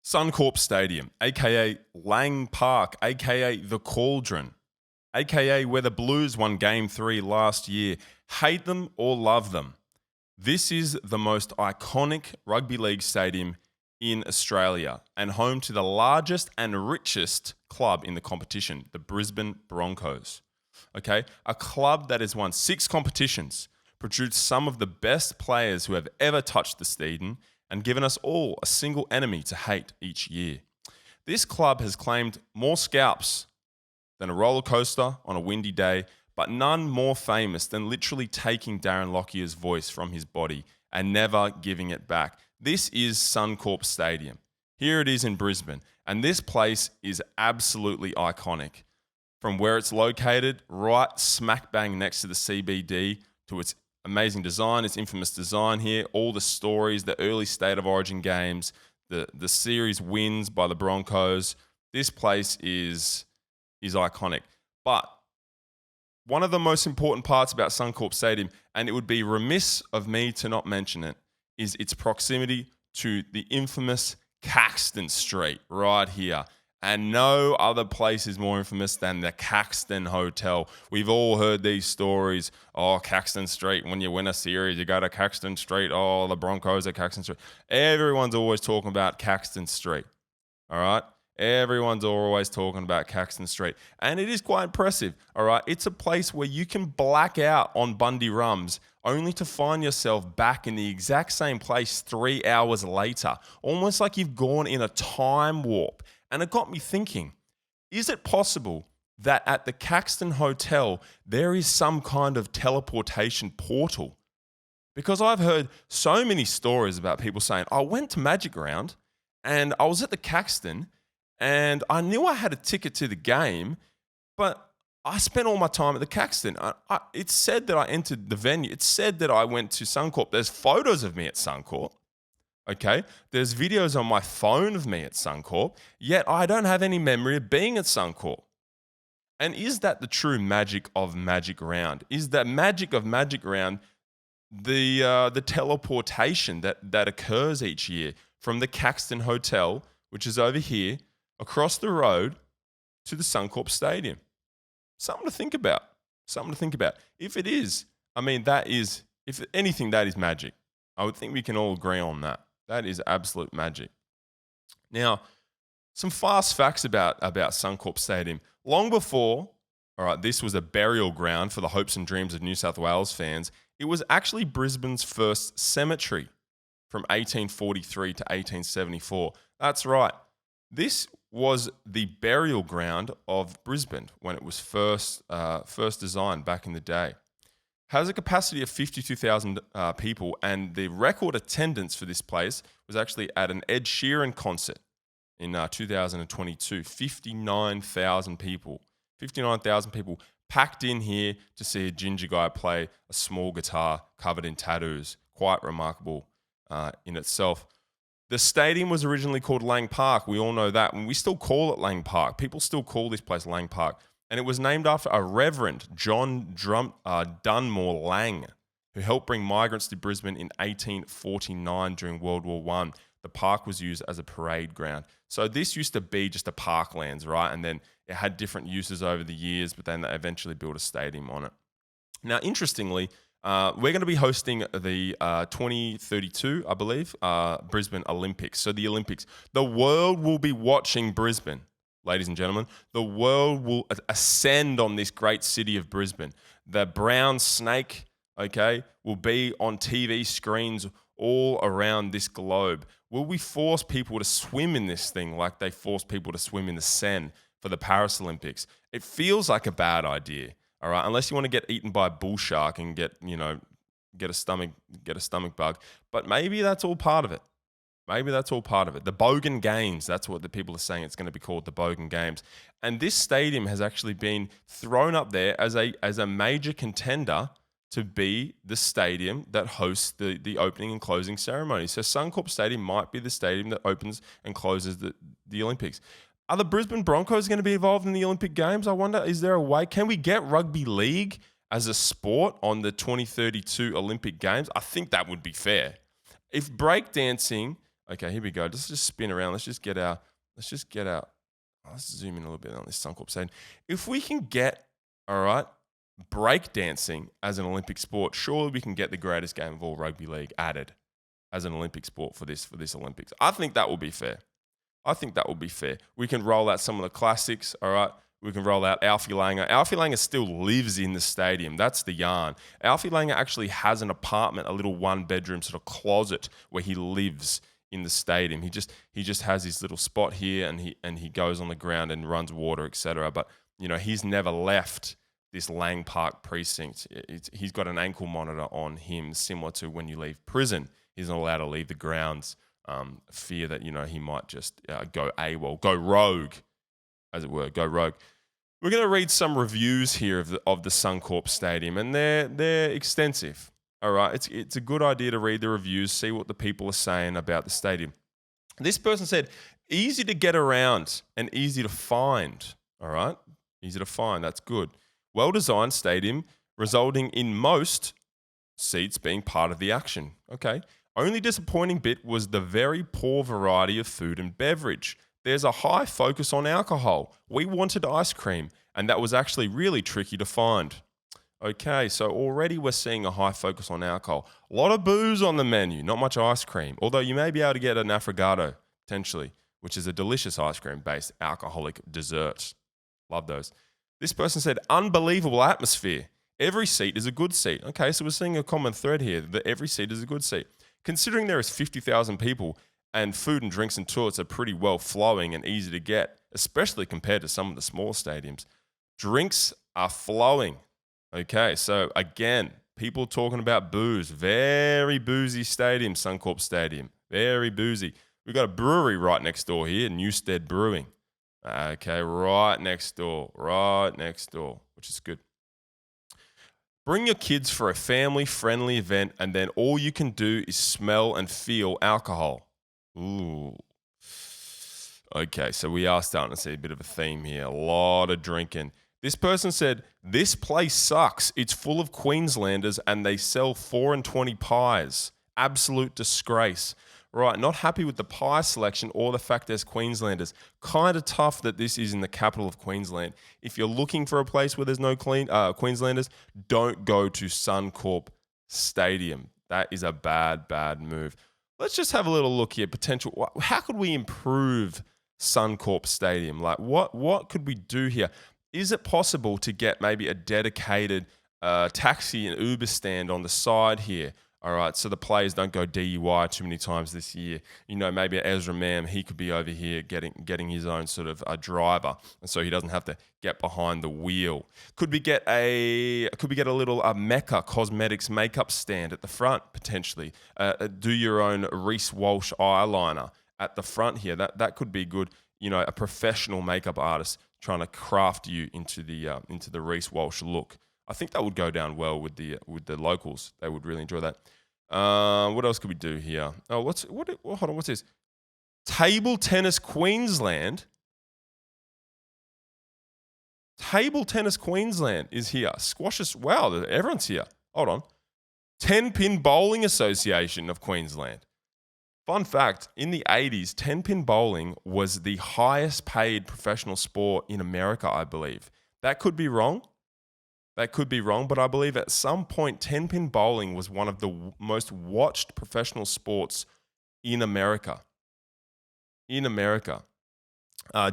Suncorp Stadium, aka Lang Park, aka the Cauldron, aka where the Blues won Game 3 last year. Hate them or love them, this is the most iconic rugby league stadium in Australia and home to the largest and richest club in the competition, the Brisbane Broncos. Okay, a club that has won 6 competitions, produced some of the best players who have ever touched the stadium, and given us all a single enemy to hate each year. This club has claimed more scalps than a roller coaster on a windy day, but none more famous than literally taking Darren Lockyer's voice from his body and never giving it back. This is Suncorp Stadium. Here it is in Brisbane, and this place is absolutely iconic. From where it's located, right smack bang next to the CBD, to its amazing design, its infamous design here, all the stories, the early State of Origin games, the series wins by the Broncos. This place is iconic. But one of the most important parts about Suncorp Stadium, and it would be remiss of me to not mention it, is its proximity to the infamous Caxton Street right here. And no other place is more infamous than the Caxton Hotel. We've all heard these stories. Oh, Caxton Street, when you win a series, you go to Caxton Street. Oh, the Broncos at Caxton Street. Everyone's always talking about Caxton Street, all right? Everyone's always talking about Caxton Street. And it is quite impressive, all right? It's a place where you can black out on Bundy Rums only to find yourself back in the exact same place 3 hours later, almost like you've gone in a time warp. And it got me thinking, is it possible that at the Caxton Hotel, there is some kind of teleportation portal? Because I've heard so many stories about people saying, I went to Magic Round and I was at the Caxton and I knew I had a ticket to the game, but I spent all my time at the Caxton. It said that I entered the venue. It said that I went to Suncorp. There's photos of me at Suncorp. Okay, there's videos on my phone of me at Suncorp, yet I don't have any memory of being at Suncorp. And is that the true magic of Magic Round? Is that magic of Magic Round the teleportation that occurs each year from the Caxton Hotel, which is over here, across the road to the Suncorp Stadium? Something to think about. Something to think about. If it is, I mean, if anything, that is magic. I would think we can all agree on that. That is absolute magic. Now, some fast facts about Suncorp Stadium. Long before, all right, this was a burial ground for the hopes and dreams of New South Wales fans, it was actually Brisbane's first cemetery from 1843 to 1874. That's right. This was the burial ground of Brisbane when it was first designed back in the day. Has a capacity of 52,000 people, and the record attendance for this place was actually at an Ed Sheeran concert in 2022. 59,000 people. 59,000 people packed in here to see a ginger guy play a small guitar covered in tattoos. Quite remarkable in itself. The stadium was originally called Lang Park. We all know that. And we still call it Lang Park. People still call this place Lang Park. And it was named after a Reverend John Dunmore Lang, who helped bring migrants to Brisbane in 1849 during World War I. The park was used as a parade ground. So this used to be just a parklands, right? And then it had different uses over the years, but then they eventually built a stadium on it. Now, interestingly, we're going to be hosting the 2032, I believe, Brisbane Olympics. So the Olympics. The world will be watching Brisbane. Ladies and gentlemen, the world will ascend on this great city of Brisbane. The brown snake, okay, will be on TV screens all around this globe. Will we force people to swim in this thing like they force people to swim in the Seine for the Paris Olympics? It feels like a bad idea, all right, unless you want to get eaten by a bull shark and get a stomach bug. But maybe that's all part of it. Maybe that's all part of it. The Bogan Games, that's what the people are saying. It's going to be called the Bogan Games. And this stadium has actually been thrown up there as a major contender to be the stadium that hosts the opening and closing ceremony. So Suncorp Stadium might be the stadium that opens and closes the Olympics. Are the Brisbane Broncos going to be involved in the Olympic Games? I wonder, is there a way? Can we get rugby league as a sport on the 2032 Olympic Games? I think that would be fair. If breakdancing Okay, here we go. Let's just spin around. Let's just get our. Let's zoom in a little bit on this Suncorp Stadium. If we can get, all right, breakdancing as an Olympic sport, surely we can get the greatest game of all rugby league added as an Olympic sport for this Olympics. I think that will be fair. We can roll out some of the classics, all right? We can roll out Alfie Langer. Alfie Langer still lives in the stadium. That's the yarn. Alfie Langer actually has an apartment, a little one-bedroom sort of closet where he lives in the stadium. He just has his little spot here, and he goes on the ground and runs water, etc. But he's never left this Lang Park precinct. He's got an ankle monitor on him, similar to when you leave prison. He's not allowed to leave the grounds. Fear that he might just go AWOL, go rogue, as it were, go rogue. We're going to read some reviews here of the Suncorp Stadium, and they're extensive. All right, it's a good idea to read the reviews, see what the people are saying about the stadium. This person said, easy to get around and easy to find. All right, easy to find. That's good. Well-designed stadium, resulting in most seats being part of the action. Okay. Only disappointing bit was the very poor variety of food and beverage. There's a high focus on alcohol. We wanted ice cream, and that was actually really tricky to find. Okay, so already we're seeing a high focus on alcohol. A lot of booze on the menu, not much ice cream. Although you may be able to get an affogato, potentially, which is a delicious ice cream-based alcoholic dessert. Love those. This person said, unbelievable atmosphere. Every seat is a good seat. Okay, so we're seeing a common thread here, that every seat is a good seat. Considering there is 50,000 people and food and drinks and toilets are pretty well flowing and easy to get, especially compared to some of the small stadiums, drinks are flowing. Okay, so again, people talking about booze. Very boozy stadium, Suncorp Stadium. Very boozy. We've got a brewery right next door here, Newstead Brewing. Okay, right next door, which is good. Bring your kids for a family-friendly event, and then all you can do is smell and feel alcohol. Ooh. Okay, so we are starting to see a bit of a theme here. A lot of drinking. This person said, this place sucks. It's full of Queenslanders, and they sell 4 and 20 pies. Absolute disgrace. Right, not happy with the pie selection or the fact there's Queenslanders. Kind of tough that this is in the capital of Queensland. If you're looking for a place where there's no Queenslanders, don't go to Suncorp Stadium. That is a bad move. Let's just have a little look here. Potential. How could we improve Suncorp Stadium? Like, what could we do here? Is it possible to get maybe a dedicated taxi and Uber stand on the side here? All right, so the players don't go DUI too many times this year. Maybe Ezra Mam, he could be over here getting his own sort of a driver, and so he doesn't have to get behind the wheel. Could we get a little Mecca Cosmetics makeup stand at the front potentially? Do your own Reece Walsh eyeliner at the front here. That could be good. A professional makeup artist trying to craft you into the Reece Walsh look. I think that would go down well with the locals. They would really enjoy that. What else could we do here? Oh, hold on, what's this? Table Tennis Queensland. Table Tennis Queensland is here. Squashes, wow, everyone's here. Hold on. 10-Pin Bowling Association of Queensland. Fun fact, in the 80s, 10-pin bowling was the highest paid professional sport in America, I believe. That could be wrong. But I believe at some point 10-pin bowling was one of the most watched professional sports in America.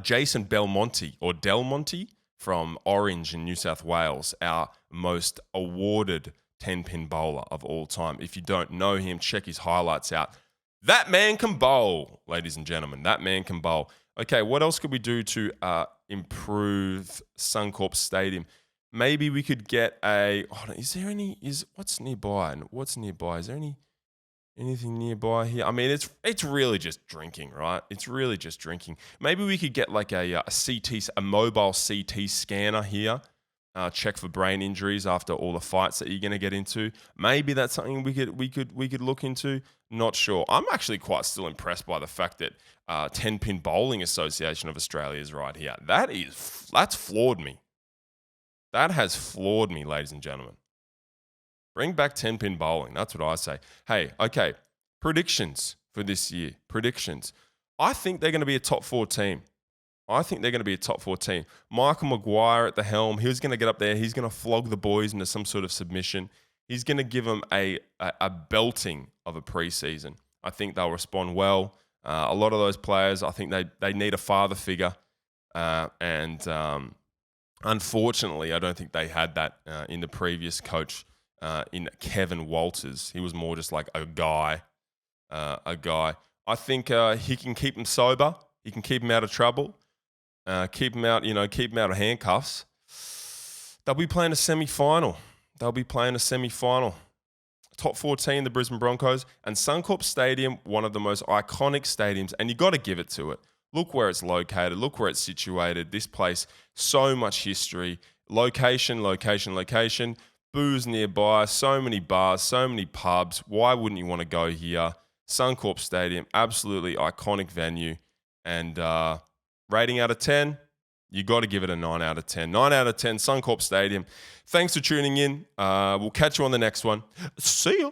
Jason Belmonte, or Del Monte, from Orange in New South Wales, our most awarded 10-pin bowler of all time. If you don't know him, check his highlights out. That man can bowl, ladies and gentlemen. That man can bowl. Okay, what else could we do to improve Suncorp Stadium? Maybe we could get what's nearby? Is there anything nearby here? I mean, it's really just drinking, right? It's really just drinking. Maybe we could get like a mobile CT scanner here. Check for brain injuries after all the fights that you're going to get into. Maybe that's something we could look into. Not sure. I'm actually quite still impressed by the fact that 10-Pin Bowling Association of Australia is right here. That's floored me. That has floored me, ladies and gentlemen. Bring back 10-pin bowling. That's what I say. Hey, okay. Predictions. for this year. Predictions. I think they're going to be a top 4 team. Michael Maguire at the helm. He's going to get up there. He's going to flog the boys into some sort of submission. He's going to give them a belting of a preseason. I think they'll respond well. A lot of those players, I think they need a father figure. Unfortunately, I don't think they had that in the previous coach, in Kevin Walters. He was more just like a guy. I think he can keep them sober. He can keep them out of trouble. Keep them out of handcuffs. They'll be playing a semi-final. Top 14, the Brisbane Broncos. And Suncorp Stadium, one of the most iconic stadiums. And you got to give it to it. Look where it's located. Look where it's situated. This place, so much history. Location. Booze nearby. So many bars, so many pubs. Why wouldn't you want to go here? Suncorp Stadium, absolutely iconic venue. And rating out of 10, you got to give it a 9 out of 10. 9 out of 10, Suncorp Stadium. Thanks for tuning in. We'll catch you on the next one. See ya.